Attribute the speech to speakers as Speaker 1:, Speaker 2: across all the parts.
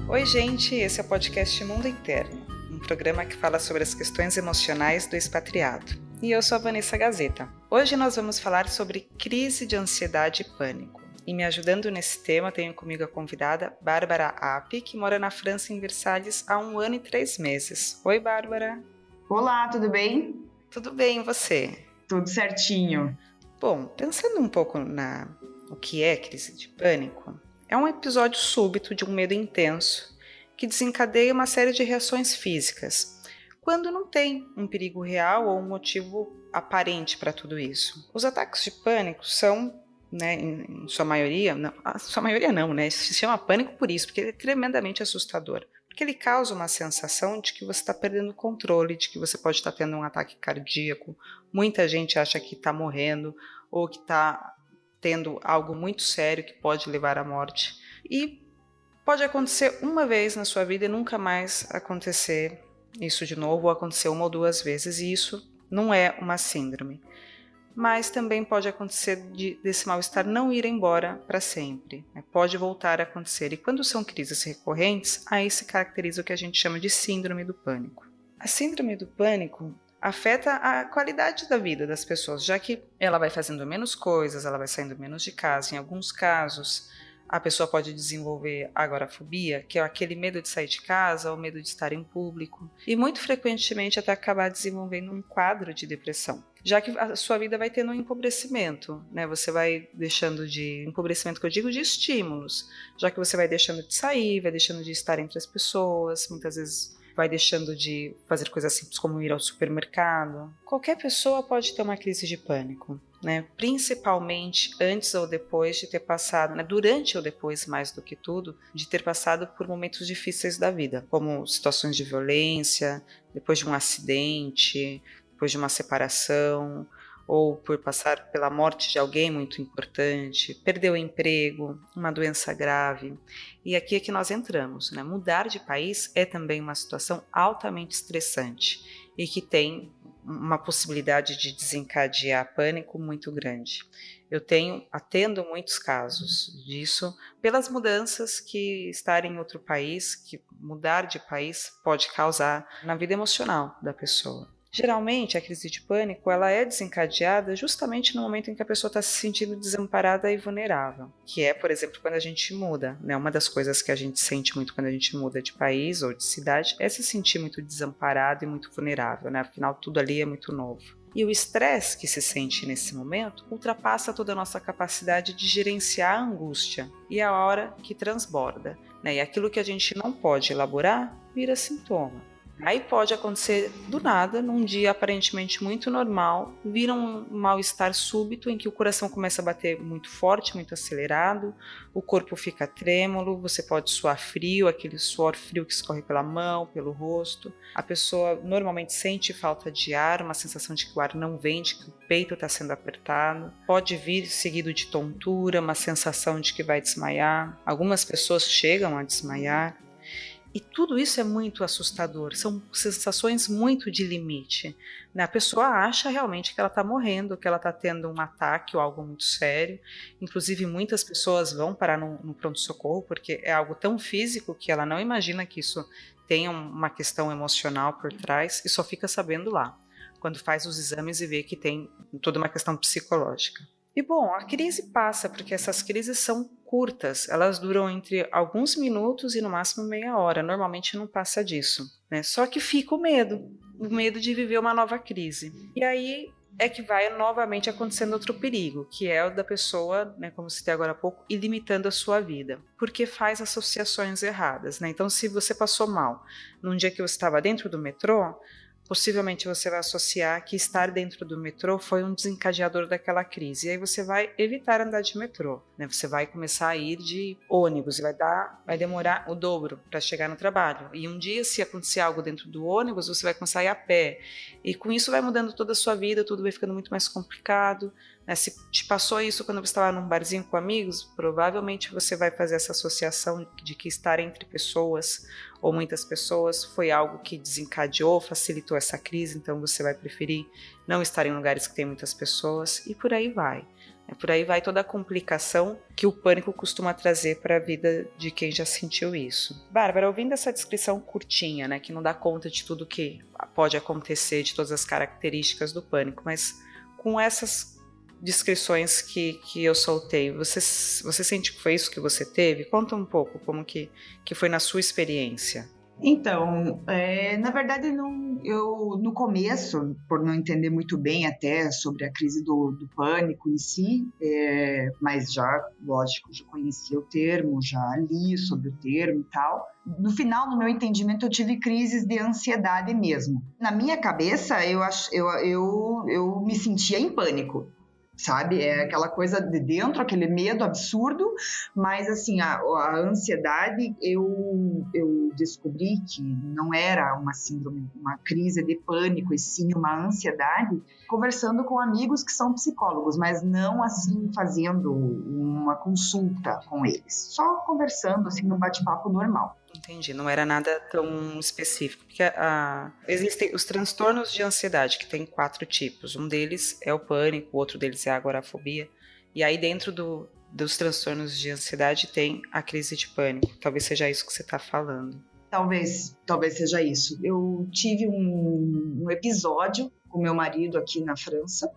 Speaker 1: Oi, gente, esse é o podcast Mundo Interno, um programa que fala sobre as questões emocionais do expatriado. E eu sou a Vanessa Gazeta. Hoje nós vamos falar sobre crise de ansiedade e pânico. E me ajudando nesse tema, tenho comigo a convidada Bárbara App, que mora na França, em Versalhes, há 1 ano e 3 meses. Oi, Bárbara.
Speaker 2: Olá, tudo bem?
Speaker 1: Tudo bem, e você?
Speaker 2: Tudo certinho.
Speaker 1: Bom, pensando um pouco o que é crise de pânico, é um episódio súbito de um medo intenso que desencadeia uma série de reações físicas, quando não tem um perigo real ou um motivo aparente para tudo isso. Os ataques de pânico são, em sua maioria, se chama pânico por isso, porque ele é tremendamente assustador. Porque ele causa uma sensação de que você está perdendo o controle, de que você pode estar tendo um ataque cardíaco. Muita gente acha que está morrendo ou que está tendo algo muito sério que pode levar à morte. E pode acontecer uma vez na sua vida e nunca mais acontecer isso de novo, ou acontecer 1 ou 2 vezes, e isso não é uma síndrome. Mas também pode acontecer desse mal-estar não ir embora para sempre, né? Pode voltar a acontecer. E quando são crises recorrentes, aí se caracteriza o que a gente chama de síndrome do pânico. A síndrome do pânico afeta a qualidade da vida das pessoas, já que ela vai fazendo menos coisas, ela vai saindo menos de casa. Em alguns casos, a pessoa pode desenvolver agorafobia, que é aquele medo de sair de casa ou medo de estar em público, e muito frequentemente até acabar desenvolvendo um quadro de depressão, já que a sua vida vai tendo um empobrecimento, né? Você vai deixando de empobrecimento, que eu digo, de estímulos, já que você vai deixando de sair, vai deixando de estar entre as pessoas, muitas vezes vai deixando de fazer coisas simples como ir ao supermercado. Qualquer pessoa pode ter uma crise de pânico, né? Principalmente antes ou depois de ter passado, né? Durante ou depois, mais do que tudo, de ter passado por momentos difíceis da vida, como situações de violência, depois de um acidente, depois de uma separação, ou por passar pela morte de alguém muito importante, perder o emprego, uma doença grave. E aqui é que nós entramos, né? Mudar de país é também uma situação altamente estressante e que tem uma possibilidade de desencadear pânico muito grande. Eu atendo muitos casos disso pelas mudanças que estar em outro país, que mudar de país pode causar na vida emocional da pessoa. Geralmente, a crise de pânico ela é desencadeada justamente no momento em que a pessoa está se sentindo desamparada e vulnerável, que é, por exemplo, quando a gente muda, né? Uma das coisas que a gente sente muito quando a gente muda de país ou de cidade é se sentir muito desamparado e muito vulnerável, né? Afinal, tudo ali é muito novo. E o estresse que se sente nesse momento ultrapassa toda a nossa capacidade de gerenciar a angústia e a hora que transborda, né? E aquilo que a gente não pode elaborar vira sintoma. Aí pode acontecer do nada, num dia aparentemente muito normal, vira um mal-estar súbito em que o coração começa a bater muito forte, muito acelerado, o corpo fica trêmulo, você pode suar frio, aquele suor frio que escorre pela mão, pelo rosto. A pessoa normalmente sente falta de ar, uma sensação de que o ar não vem, de que o peito está sendo apertado. Pode vir seguido de tontura, uma sensação de que vai desmaiar. Algumas pessoas chegam a desmaiar. E tudo isso é muito assustador, são sensações muito de limite, né? A pessoa acha realmente que ela está morrendo, que ela está tendo um ataque ou algo muito sério. Inclusive, muitas pessoas vão parar no pronto-socorro porque é algo tão físico que ela não imagina que isso tenha uma questão emocional por trás e só fica sabendo lá, quando faz os exames e vê que tem toda uma questão psicológica. E bom, a crise passa, porque essas crises são curtas, elas duram entre alguns minutos e no máximo meia hora, normalmente não passa disso, né? Só que fica o medo de viver uma nova crise. E aí é que vai novamente acontecendo outro perigo, que é o da pessoa, né, como citei agora há pouco, ir limitando a sua vida, porque faz associações erradas, né? Então, se você passou mal num dia que você estava dentro do metrô, possivelmente você vai associar que estar dentro do metrô foi um desencadeador daquela crise. E aí você vai evitar andar de metrô, né? Você vai começar a ir de ônibus e vai demorar o dobro para chegar no trabalho. E um dia, se acontecer algo dentro do ônibus, você vai começar a ir a pé. E com isso vai mudando toda a sua vida, tudo vai ficando muito mais complicado, né? Se te passou isso quando você estava num barzinho com amigos, provavelmente você vai fazer essa associação de que estar entre pessoas ou muitas pessoas foi algo que desencadeou, facilitou essa crise, então você vai preferir não estar em lugares que tem muitas pessoas e por aí vai. Por aí vai toda a complicação que o pânico costuma trazer para a vida de quem já sentiu isso. Bárbara, ouvindo essa descrição curtinha, né, que não dá conta de tudo que pode acontecer, de todas as características do pânico, mas com essas descrições que eu soltei, você sente que foi isso que você teve? Conta um pouco como que foi na sua experiência.
Speaker 2: Então, na verdade, eu no começo, por não entender muito bem até sobre a crise do pânico em si, mas já, lógico, já conhecia o termo, já li sobre o termo e tal. No final, no meu entendimento, eu tive crises de ansiedade mesmo. Na minha cabeça, eu me sentia em pânico. Sabe? É aquela coisa de dentro, aquele medo absurdo, mas assim, a ansiedade eu descobri que não era uma síndrome, uma crise de pânico, e sim uma ansiedade, conversando com amigos que são psicólogos, mas não assim fazendo uma consulta com eles, só conversando assim num bate-papo normal.
Speaker 1: Entendi, não era nada tão específico, porque existem os transtornos de ansiedade, que tem 4 tipos. Um deles é o pânico, o outro deles é a agorafobia. E aí dentro dos transtornos de ansiedade tem a crise de pânico. Talvez seja isso que você está falando.
Speaker 2: Talvez seja isso. Eu tive um episódio com meu marido aqui na França,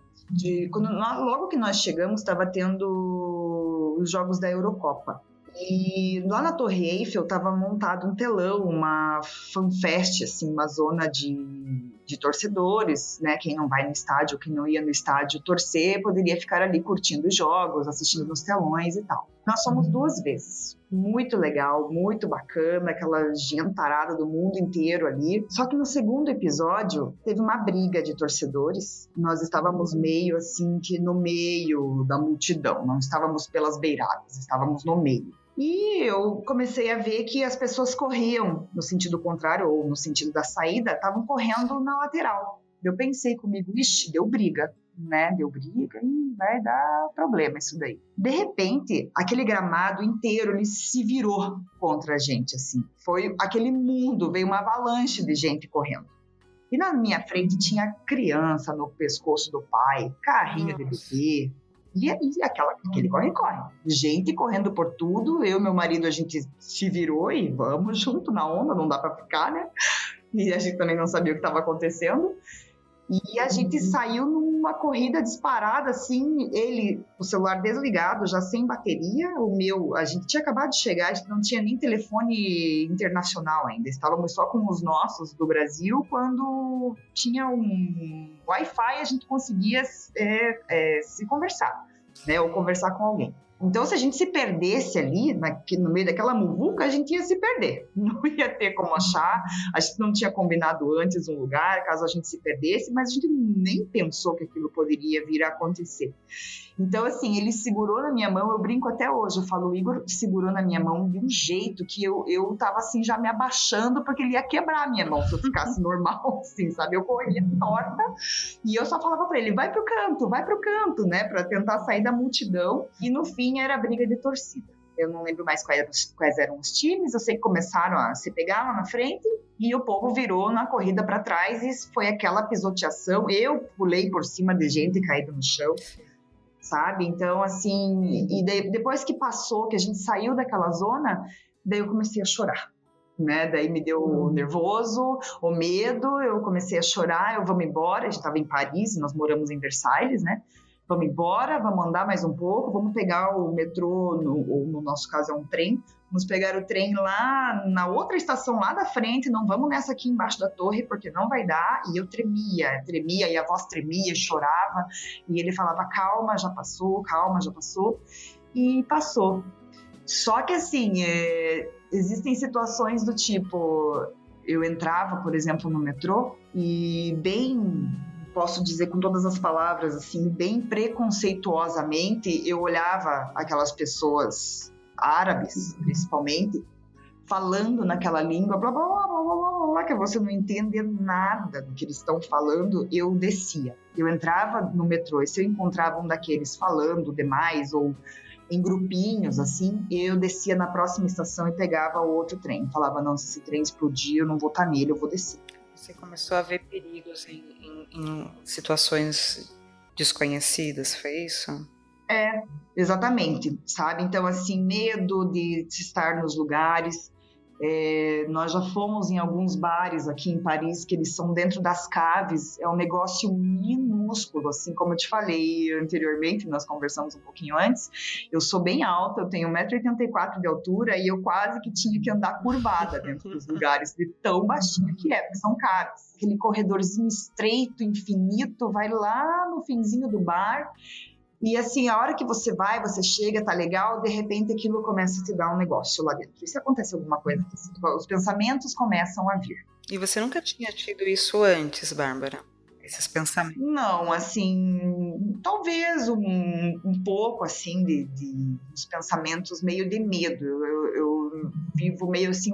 Speaker 2: logo que nós chegamos, estava tendo os jogos da Eurocopa. E lá na Torre Eiffel estava montado um telão, uma fanfest, assim, uma zona de torcedores, né? Quem não vai no estádio, quem não ia no estádio torcer, poderia ficar ali curtindo os jogos, assistindo nos telões e tal. Nós fomos 2 vezes. Muito legal, muito bacana, aquela gentarada do mundo inteiro ali. Só que no segundo episódio, teve uma briga de torcedores. Nós estávamos meio assim, que no meio da multidão. Não estávamos pelas beiradas, estávamos no meio. E eu comecei a ver que as pessoas corriam no sentido contrário, ou no sentido da saída, estavam correndo na lateral. Eu pensei comigo, ixi, deu briga, né? Deu briga e vai dar problema isso daí. De repente, aquele gramado inteiro, ele se virou contra a gente, assim. Foi aquele mundo, veio uma avalanche de gente correndo. E na minha frente tinha criança no pescoço do pai, carrinho de bebê. E aquele corre. Gente correndo por tudo. Eu e meu marido, a gente se virou e vamos junto na onda, não dá pra ficar, né? E a gente também não sabia o que estava acontecendo. E a gente saiu numa corrida disparada, assim, o celular desligado, já sem bateria, a gente tinha acabado de chegar, a gente não tinha nem telefone internacional ainda, estávamos só com os nossos do Brasil, quando tinha um Wi-Fi a gente conseguia se conversar, né, ou conversar com alguém. Então, se a gente se perdesse ali, no meio daquela muvuca, a gente ia se perder. Não ia ter como achar. A gente não tinha combinado antes um lugar, caso a gente se perdesse, mas a gente nem pensou que aquilo poderia vir a acontecer. Então, assim, ele segurou na minha mão, eu brinco até hoje, eu falo, o Igor segurou na minha mão de um jeito que eu tava, assim, já me abaixando, porque ele ia quebrar a minha mão se eu ficasse normal, assim, sabe? Eu corria torta e eu só falava pra ele, vai pro canto, né? Pra tentar sair da multidão. E no fim era briga de torcida. Eu não lembro mais quais eram os times, eu sei que começaram a se pegar lá na frente e o povo virou na corrida para trás e foi aquela pisoteação. Eu pulei por cima de gente caída no chão, sabe? Então, assim, e depois que passou, que a gente saiu daquela zona, daí eu comecei a chorar, né? Daí me deu o nervoso, o medo, eu comecei a chorar, vamos embora, a gente estava em Paris, nós moramos em Versalhes, né? Vamos embora, vamos andar mais um pouco, vamos pegar o metrô, ou no nosso caso é um trem, vamos pegar o trem lá na outra estação lá da frente, não vamos nessa aqui embaixo da torre, porque não vai dar. E eu tremia, e a voz tremia, chorava, e ele falava, calma, já passou, e passou. Só que assim, existem situações do tipo, eu entrava, por exemplo, no metrô, e posso dizer com todas as palavras, assim, bem preconceituosamente, eu olhava aquelas pessoas árabes, principalmente, falando naquela língua, blá, blá, blá, blá, blá, blá, que você não entende nada do que eles estão falando, eu descia. Eu entrava no metrô e se eu encontrava um daqueles falando demais ou em grupinhos, assim, eu descia na próxima estação e pegava o outro trem. Falava, não, se esse trem explodir, eu não vou estar nele, eu vou descer.
Speaker 1: Você começou a ver perigos em situações desconhecidas, foi isso?
Speaker 2: Exatamente, sabe? Então, assim, medo de estar nos lugares. Nós já fomos em alguns bares aqui em Paris, que eles são dentro das caves, é um negócio minúsculo, assim como eu te falei anteriormente, nós conversamos um pouquinho antes, eu sou bem alta, eu tenho 1,84 m de altura e eu quase que tinha que andar curvada dentro dos lugares, de tão baixinho que porque são caves. Aquele corredorzinho estreito, infinito, vai lá no finzinho do bar. E assim, a hora que você vai, você chega, tá legal, de repente aquilo começa a te dar um negócio lá dentro. E se acontece alguma coisa, os pensamentos começam a vir.
Speaker 1: E você nunca tinha tido isso antes, Bárbara? Esses pensamentos?
Speaker 2: Não, assim, talvez um pouco, assim, de uns pensamentos meio de medo. Eu vivo meio assim,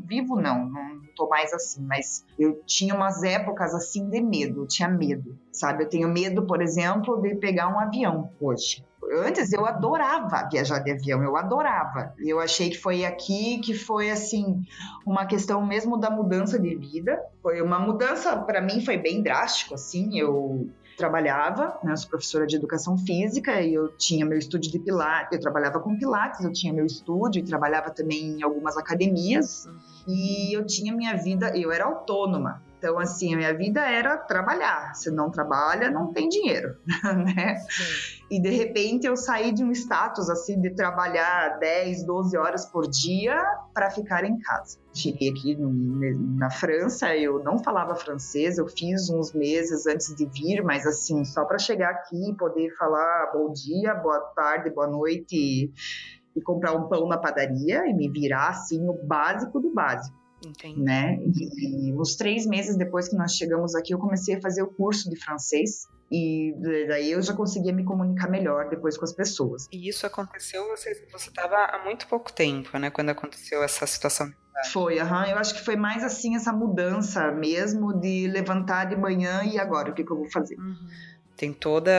Speaker 2: vivo não tô mais assim, mas eu tinha umas épocas, assim, de medo, eu tinha medo, sabe? Eu tenho medo, por exemplo, de pegar um avião hoje. Antes eu adorava viajar de avião, eu adorava. Eu achei que foi aqui que foi, assim, uma questão mesmo da mudança de vida. Foi uma mudança, para mim, foi bem drástico, assim. Eu trabalhava, né, eu sou professora de educação física e eu tinha meu estúdio de pilates, eu trabalhava com pilates, eu tinha meu estúdio e trabalhava também em algumas academias e eu tinha minha vida, eu era autônoma. Então, assim, a minha vida era trabalhar. Se não trabalha, não tem dinheiro, né? Sim. E, de repente, eu saí de um status, assim, de trabalhar 10, 12 horas por dia para ficar em casa. Cheguei aqui na França, eu não falava francês, eu fiz uns meses antes de vir, mas, assim, só para chegar aqui e poder falar bom dia, boa tarde, boa noite e comprar um pão na padaria e me virar, assim, o básico do básico.
Speaker 1: Entendi.
Speaker 2: Né? E uns 3 meses depois que nós chegamos aqui, eu comecei a fazer o curso de francês e daí eu já conseguia me comunicar melhor depois com as pessoas.
Speaker 1: E isso aconteceu, você estava há muito pouco tempo, né? Quando aconteceu essa situação.
Speaker 2: Foi, eu acho que foi mais assim essa mudança mesmo de levantar de manhã e agora, o que eu vou fazer?
Speaker 1: Tem toda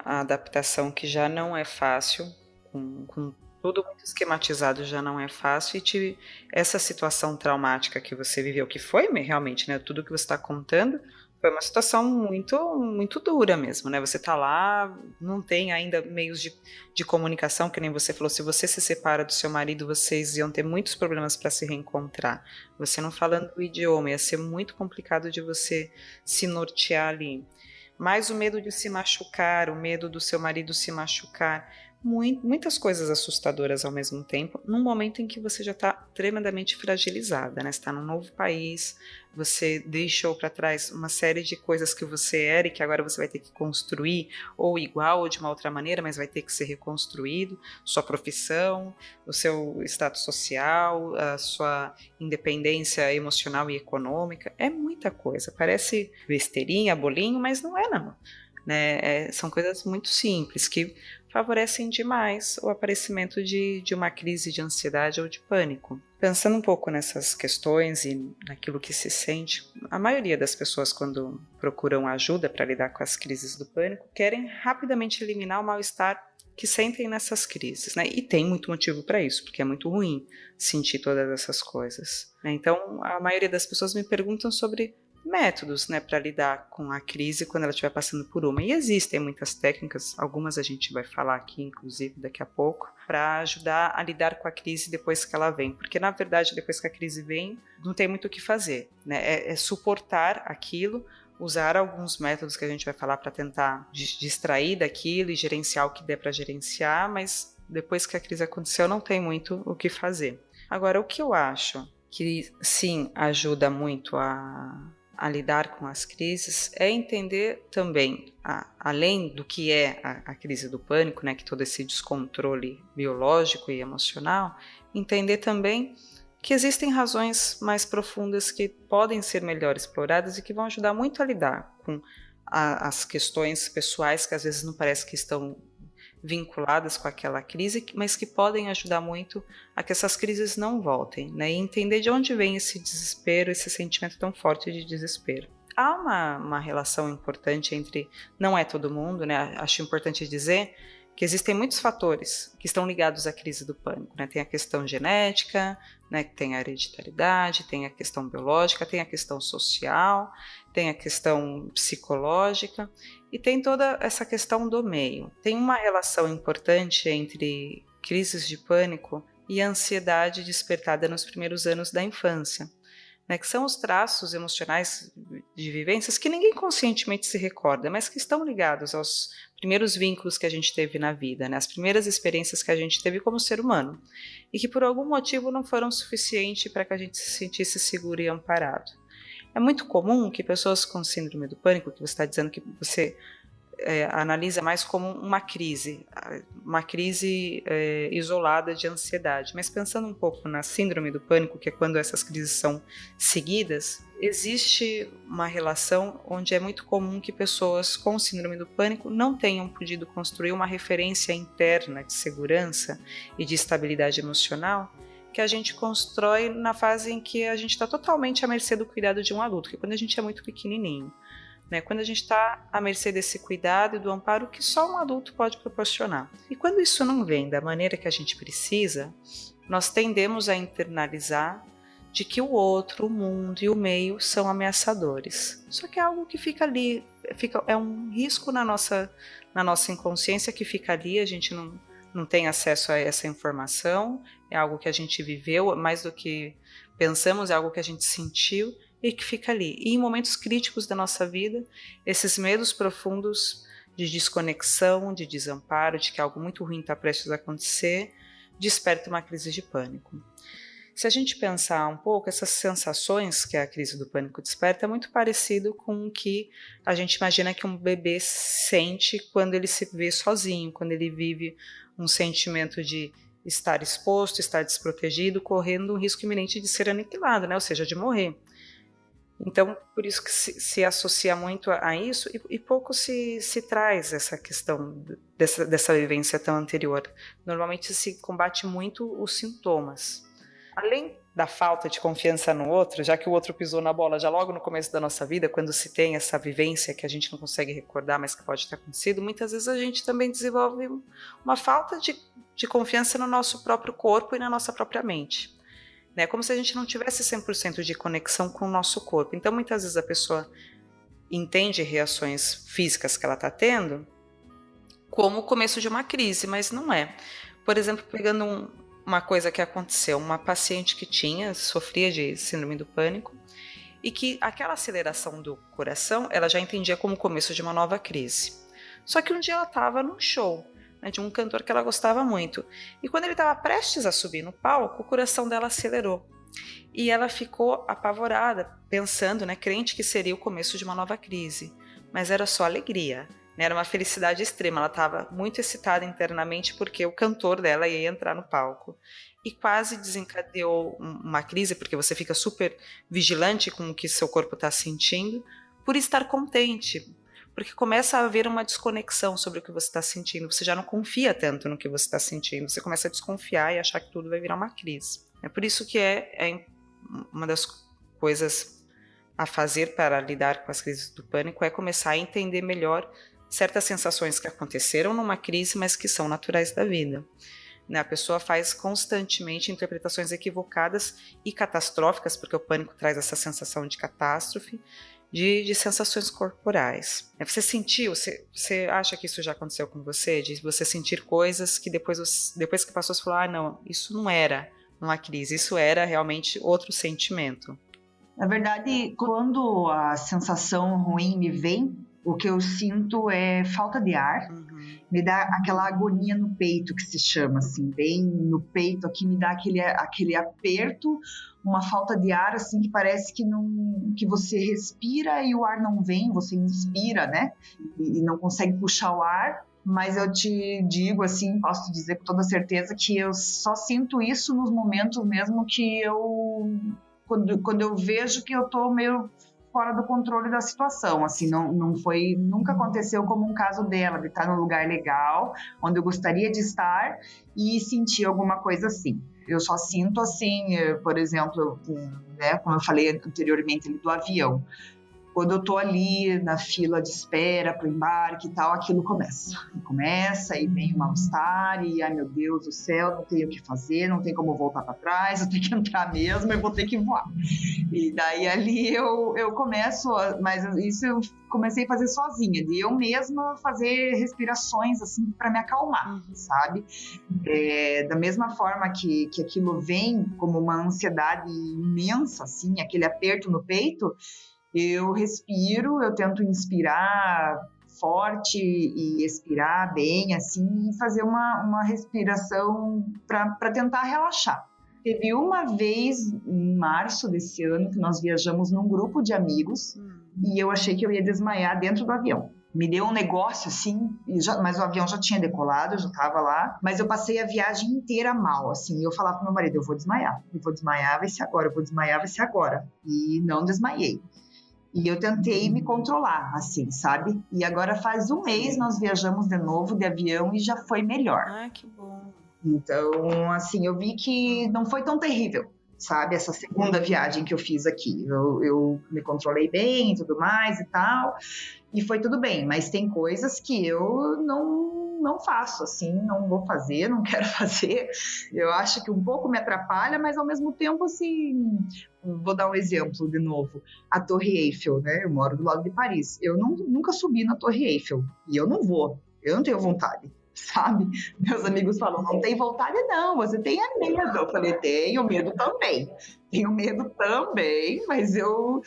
Speaker 1: a adaptação que já não é fácil, com tudo muito esquematizado já não é fácil, e essa situação traumática que você viveu, que foi realmente, né, tudo que você está contando, foi uma situação muito, muito dura mesmo, né, você está lá, não tem ainda meios de comunicação, que nem você falou, se você se separa do seu marido, vocês iam ter muitos problemas para se reencontrar, você não falando o idioma, ia ser muito complicado de você se nortear ali, mas o medo de se machucar, o medo do seu marido se machucar, muitas coisas assustadoras ao mesmo tempo, num momento em que você já está tremendamente fragilizada, né? Você está num novo país, você deixou para trás uma série de coisas que você era e que agora você vai ter que construir, ou igual ou de uma outra maneira, mas vai ter que ser reconstruído, sua profissão, o seu status social, a sua independência emocional e econômica, é muita coisa, parece besteirinha, bolinho, mas não é não, né? São coisas muito simples que favorecem demais o aparecimento de uma crise de ansiedade ou de pânico. Pensando um pouco nessas questões e naquilo que se sente, a maioria das pessoas, quando procuram ajuda para lidar com as crises do pânico, querem rapidamente eliminar o mal-estar que sentem nessas crises, né? E tem muito motivo para isso, porque é muito ruim sentir todas essas coisas, né? Então, a maioria das pessoas me perguntam sobre métodos, né, para lidar com a crise quando ela estiver passando por uma. E existem muitas técnicas, algumas a gente vai falar aqui, inclusive, daqui a pouco, para ajudar a lidar com a crise depois que ela vem. Porque, na verdade, depois que a crise vem, não tem muito o que fazer, né? É suportar aquilo, usar alguns métodos que a gente vai falar para tentar distrair daquilo e gerenciar o que der para gerenciar, mas depois que a crise aconteceu, não tem muito o que fazer. Agora, o que eu acho que, sim, ajuda muito a lidar com as crises, é entender também, além do que é a crise do pânico, né, que todo esse descontrole biológico e emocional, entender também que existem razões mais profundas que podem ser melhor exploradas e que vão ajudar muito a lidar com as questões pessoais que às vezes não parece que estão vinculadas com aquela crise, mas que podem ajudar muito a que essas crises não voltem, né? E entender de onde vem esse desespero, esse sentimento tão forte de desespero. Há uma relação importante entre, não é todo mundo, né? Acho importante dizer que existem muitos fatores que estão ligados à crise do pânico, né? Tem a questão genética, né? Tem a hereditariedade, tem a questão biológica, tem a questão social, tem a questão psicológica e tem toda essa questão do meio. Tem uma relação importante entre crises de pânico e a ansiedade despertada nos primeiros anos da infância, né, que são os traços emocionais de vivências que ninguém conscientemente se recorda, mas que estão ligados aos primeiros vínculos que a gente teve na vida, né, as primeiras experiências que a gente teve como ser humano, e que por algum motivo não foram suficientes para que a gente se sentisse seguro e amparado. É muito comum que pessoas com síndrome do pânico, que você está dizendo que você analisa mais como uma crise isolada de ansiedade. Mas pensando um pouco na síndrome do pânico, que é quando essas crises são seguidas, existe uma relação onde é muito comum que pessoas com síndrome do pânico não tenham podido construir uma referência interna de segurança e de estabilidade emocional que a gente constrói na fase em que a gente está totalmente à mercê do cuidado de um adulto, que é quando a gente é muito pequenininho. Né, quando a gente está à mercê desse cuidado e do amparo que só um adulto pode proporcionar. E quando isso não vem da maneira que a gente precisa, nós tendemos a internalizar de que o outro, o mundo e o meio são ameaçadores. Só que é algo que fica ali, é um risco na nossa inconsciência que fica ali, a gente não tem acesso a essa informação, é algo que a gente viveu, mais do que pensamos, é algo que a gente sentiu, e que fica ali. E em momentos críticos da nossa vida, esses medos profundos de desconexão, de desamparo, de que algo muito ruim está prestes a acontecer, desperta uma crise de pânico. Se a gente pensar um pouco, essas sensações que a crise do pânico desperta é muito parecido com o que a gente imagina que um bebê sente quando ele se vê sozinho, quando ele vive um sentimento de estar exposto, estar desprotegido, correndo um risco iminente de ser aniquilado, né? Ou seja, de morrer. Então, por isso que se associa muito a isso e pouco se traz essa questão dessa vivência tão anterior. Normalmente se combate muito os sintomas. Além da falta de confiança no outro, já que o outro pisou na bola já logo no começo da nossa vida, quando se tem essa vivência que a gente não consegue recordar, mas que pode ter acontecido, muitas vezes a gente também desenvolve uma falta de confiança no nosso próprio corpo e na nossa própria mente. É como se a gente não tivesse 100% de conexão com o nosso corpo. Então, muitas vezes a pessoa entende reações físicas que ela está tendo como o começo de uma crise, mas não é. Por exemplo, pegando uma coisa que aconteceu, uma paciente que sofria de síndrome do pânico e que aquela aceleração do coração, ela já entendia como o começo de uma nova crise. Só que um dia ela estava num show, né, de um cantor que ela gostava muito. E quando ele estava prestes a subir no palco, o coração dela acelerou. E ela ficou apavorada, pensando, né, crente que seria o começo de uma nova crise. Mas era só alegria, né, era uma felicidade extrema. Ela estava muito excitada internamente porque o cantor dela ia entrar no palco. E quase desencadeou uma crise, porque você fica super vigilante com o que seu corpo está sentindo, por estar contente. Porque começa a haver uma desconexão sobre o que você está sentindo. Você já não confia tanto no que você está sentindo. Você começa a desconfiar e achar que tudo vai virar uma crise. É por isso que é uma das coisas a fazer para lidar com as crises do pânico é começar a entender melhor certas sensações que aconteceram numa crise, mas que são naturais da vida. A pessoa faz constantemente interpretações equivocadas e catastróficas, porque o pânico traz essa sensação de catástrofe, de sensações corporais. Você sentiu, você acha que isso já aconteceu com você? De você sentir coisas que depois que passou, você falou, não, isso não era uma crise, isso era realmente outro sentimento.
Speaker 2: Na verdade, quando a sensação ruim me vem, o que eu sinto é falta de ar, me dá aquela agonia no peito que se chama, assim, bem no peito aqui, me dá aquele aperto, uma falta de ar, assim, que parece que você respira e o ar não vem, você inspira, né, e não consegue puxar o ar, mas eu te digo, assim, posso te dizer com toda certeza que eu só sinto isso nos momentos mesmo que quando eu vejo que eu tô meio fora do controle da situação, assim, nunca aconteceu como um caso dela, de estar num lugar legal, onde eu gostaria de estar e sentir alguma coisa assim. Eu só sinto assim, por exemplo, né, como eu falei anteriormente do avião, quando eu tô ali na fila de espera pro embarque e tal, aquilo começa. E vem o mal-estar, e ai meu Deus do céu, não tenho o que fazer, não tem como voltar para trás, eu tenho que entrar mesmo, eu vou ter que voar. E daí ali eu começo, mas isso eu comecei a fazer sozinha, de eu mesma fazer respirações assim para me acalmar, sabe? Da mesma forma que aquilo vem como uma ansiedade imensa, assim, aquele aperto no peito, eu respiro, eu tento inspirar forte e expirar bem, assim, e fazer uma respiração para tentar relaxar. Teve uma vez, em março desse ano, que nós viajamos num grupo de amigos e eu achei que eu ia desmaiar dentro do avião. Me deu um negócio assim, mas o avião já tinha decolado, eu já estava lá, mas eu passei a viagem inteira mal, assim, eu falava pro meu marido, eu vou desmaiar, vai ser agora, eu vou desmaiar, vai ser agora. E não desmaiei. E eu tentei me controlar, assim, sabe? E agora faz um mês nós viajamos de novo de avião e já foi melhor.
Speaker 1: Ah, que bom.
Speaker 2: Então, assim, eu vi que não foi tão terrível, sabe? Essa segunda viagem que eu fiz aqui. Eu me controlei bem e tudo mais e tal, e foi tudo bem. Mas tem coisas que eu não faço, assim, não vou fazer, não quero fazer. Eu acho que um pouco me atrapalha, mas ao mesmo tempo, assim, vou dar um exemplo de novo. A Torre Eiffel, né? Eu moro do lado de Paris. Eu nunca subi na Torre Eiffel e eu não vou. Eu não tenho vontade. Sabe? Meus amigos falam, não tem vontade não, você tem medo. Eu falei, tenho medo também, mas eu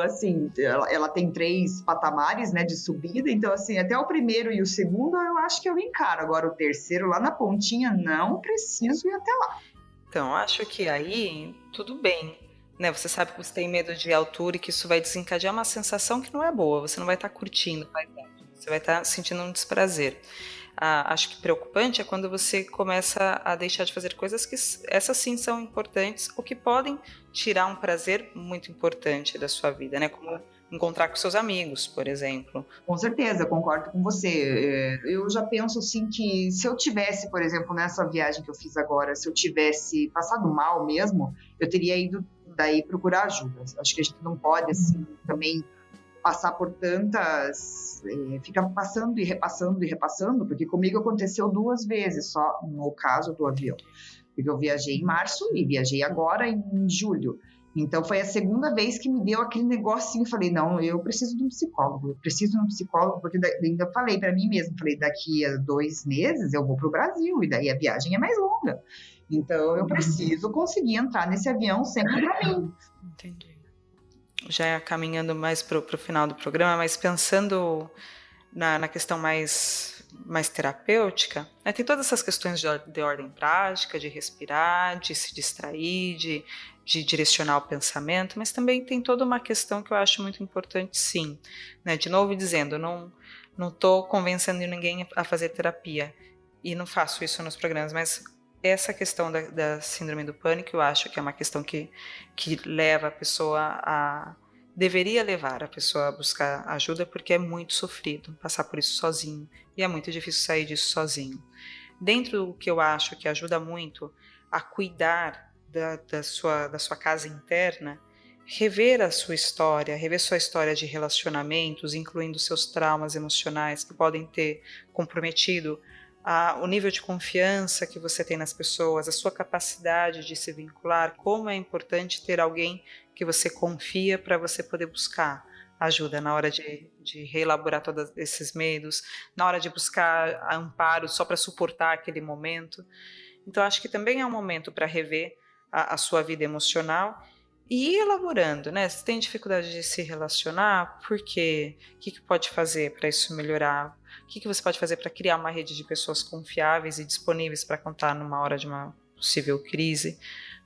Speaker 2: assim, ela tem 3 patamares, né, de subida, então assim, até o primeiro e o segundo eu acho que eu encaro, agora o terceiro lá na pontinha, não preciso ir até lá.
Speaker 1: Então, acho que aí tudo bem, né? Você sabe que você tem medo de altura e que isso vai desencadear uma sensação que não é boa, você não vai estar curtindo, você vai estar sentindo um desprazer. Acho que preocupante é quando você começa a deixar de fazer coisas que essas sim são importantes ou que podem tirar um prazer muito importante da sua vida, né? Como encontrar com seus amigos, por exemplo.
Speaker 2: Com certeza, concordo com você. Eu já penso assim que se eu tivesse, por exemplo, nessa viagem que eu fiz agora, se eu tivesse passado mal mesmo, eu teria ido daí procurar ajuda. Acho que a gente não pode assim também passar por tantas, ficar passando e repassando, porque comigo aconteceu 2 vezes só no caso do avião. Porque eu viajei em março e viajei agora em julho. Então foi a segunda vez que me deu aquele negocinho, falei, não, eu preciso de um psicólogo, porque ainda falei para mim mesmo, falei, daqui a 2 meses eu vou para o Brasil, e daí a viagem é mais longa. Então eu preciso conseguir entrar nesse avião sempre para mim.
Speaker 1: Entendi. Já caminhando mais para o final do programa, mas pensando na questão mais terapêutica, né, tem todas essas questões de ordem prática, de respirar, de se distrair, de direcionar o pensamento, mas também tem toda uma questão que eu acho muito importante, sim. Né? De novo dizendo, não estou convencendo ninguém a fazer terapia, e não faço isso nos programas, mas essa questão da síndrome do pânico, eu acho que é uma questão que leva a pessoa deveria levar a pessoa a buscar ajuda, porque é muito sofrido passar por isso sozinho, e é muito difícil sair disso sozinho. Dentro do que eu acho que ajuda muito a cuidar da sua casa interna, rever sua história de relacionamentos, incluindo seus traumas emocionais que podem ter comprometido o nível de confiança que você tem nas pessoas, a sua capacidade de se vincular, como é importante ter alguém que você confia para você poder buscar ajuda na hora de reelaborar todos esses medos, na hora de buscar amparo só para suportar aquele momento. Então, acho que também é um momento para rever a sua vida emocional e ir elaborando, né? Se tem dificuldade de se relacionar, por quê? O que pode fazer para isso melhorar? O que você pode fazer para criar uma rede de pessoas confiáveis e disponíveis para contar numa hora de uma possível crise?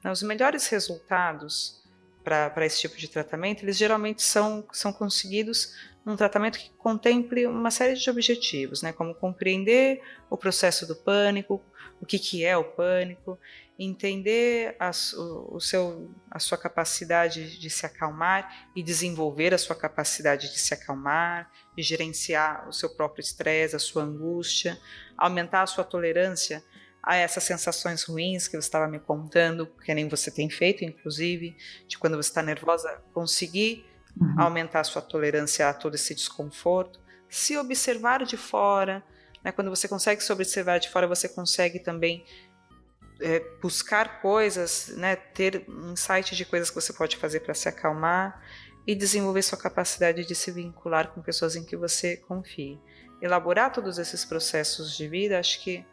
Speaker 1: Os melhores resultados para esse tipo de tratamento, eles geralmente são conseguidos num tratamento que contemple uma série de objetivos, né? Como compreender o processo do pânico, o que é o pânico, entender a sua capacidade de se acalmar e desenvolver a sua capacidade de se acalmar, de gerenciar o seu próprio estresse, a sua angústia, aumentar a sua tolerância a essas sensações ruins que você estava me contando, que nem você tem feito, inclusive, de quando você está nervosa, conseguir aumentar a sua tolerância a todo esse desconforto, se observar de fora, né? Quando você consegue se observar de fora, você consegue também buscar coisas, né? Ter um insight de coisas que você pode fazer para se acalmar e desenvolver sua capacidade de se vincular com pessoas em que você confie. Elaborar todos esses processos de vida, acho que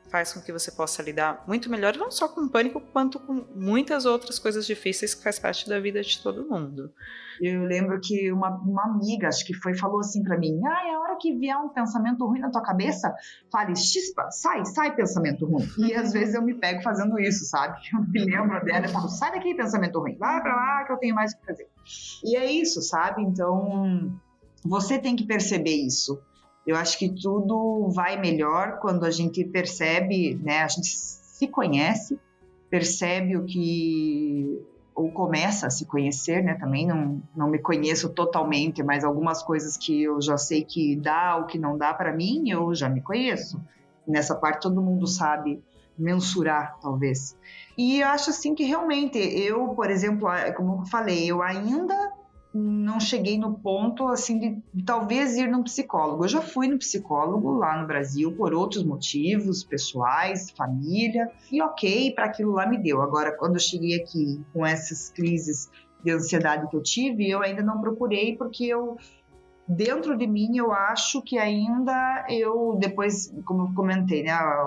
Speaker 1: faz com que você possa lidar muito melhor, não só com o pânico, quanto com muitas outras coisas difíceis que faz parte da vida de todo mundo.
Speaker 2: Eu lembro que uma amiga, acho que falou assim para mim, a hora que vier um pensamento ruim na tua cabeça, fale, chispa, sai pensamento ruim. E às vezes eu me pego fazendo isso, sabe? Eu me lembro dela e falo, sai daquele pensamento ruim, vai pra lá que eu tenho mais o que fazer. E é isso, sabe? Então, você tem que perceber isso. Eu acho que tudo vai melhor quando a gente percebe, né? A gente se conhece, percebe o que... ou começa a se conhecer, né? Também não me conheço totalmente, mas algumas coisas que eu já sei que dá, o que não dá para mim, eu já me conheço. Nessa parte todo mundo sabe mensurar, talvez. E eu acho assim que realmente eu, por exemplo, como eu falei, eu ainda não cheguei no ponto assim de talvez ir num psicólogo. Eu já fui no psicólogo lá no Brasil por outros motivos pessoais, família, e ok, para aquilo lá me deu. Agora, quando eu cheguei aqui com essas crises de ansiedade que eu tive, eu ainda não procurei porque eu dentro de mim, eu acho que ainda depois, como eu comentei, né, a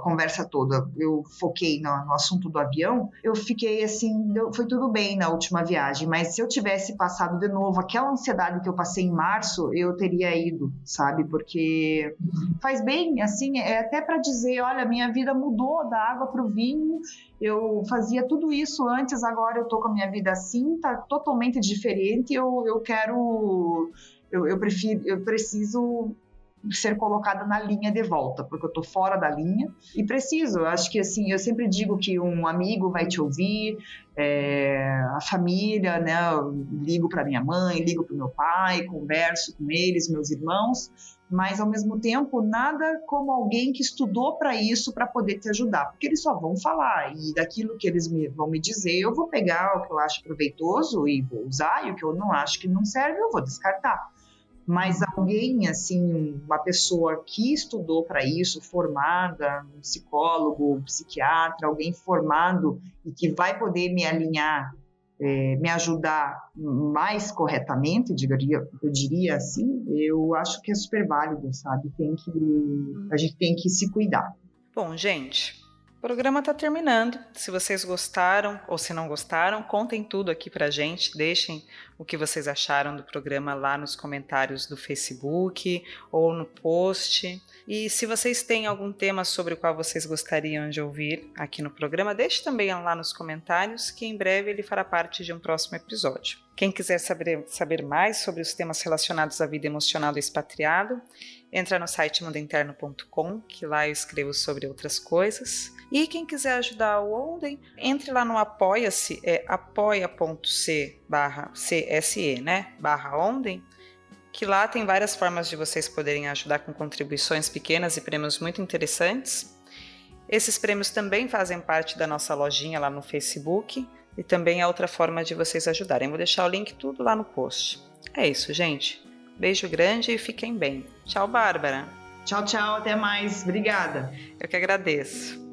Speaker 2: conversa toda, eu foquei no assunto do avião, eu fiquei assim, foi tudo bem na última viagem, mas se eu tivesse passado de novo aquela ansiedade que eu passei em março, eu teria ido, sabe, porque faz bem, assim, é até para dizer, olha, minha vida mudou da água para o vinho, eu fazia tudo isso antes, agora eu tô com a minha vida assim, tá totalmente diferente, eu quero... Eu preciso ser colocada na linha de volta, porque eu tô fora da linha e preciso, eu acho que assim, eu sempre digo que um amigo vai te ouvir, a família, né, eu ligo para minha mãe, ligo para o meu pai, converso com eles, meus irmãos, mas ao mesmo tempo nada como alguém que estudou para isso, para poder te ajudar, porque eles só vão falar e daquilo que eles vão me dizer, eu vou pegar o que eu acho proveitoso e vou usar, e o que eu não acho que não serve, eu vou descartar. Mas alguém, assim, uma pessoa que estudou para isso, formada, um psicólogo, um psiquiatra, alguém formado e que vai poder me alinhar, me ajudar mais corretamente, eu diria assim, eu acho que é super válido, sabe? A gente tem que se cuidar.
Speaker 1: Bom, gente, o programa está terminando. Se vocês gostaram ou se não gostaram, contem tudo aqui pra gente, deixem o que vocês acharam do programa lá nos comentários do Facebook ou no post. E se vocês têm algum tema sobre o qual vocês gostariam de ouvir aqui no programa, deixe também lá nos comentários, que em breve ele fará parte de um próximo episódio. Quem quiser saber mais sobre os temas relacionados à vida emocional do expatriado, entra no site mundointerno.com, que lá eu escrevo sobre outras coisas. E quem quiser ajudar o Onden, entre lá no Apoia-se, apoia.c/CSE, né? /Onden, que lá tem várias formas de vocês poderem ajudar com contribuições pequenas e prêmios muito interessantes. Esses prêmios também fazem parte da nossa lojinha lá no Facebook e também é outra forma de vocês ajudarem. Vou deixar o link tudo lá no post. É isso, gente. Beijo grande e fiquem bem. Tchau, Bárbara.
Speaker 2: Tchau, tchau. Até mais. Obrigada.
Speaker 1: Eu que agradeço.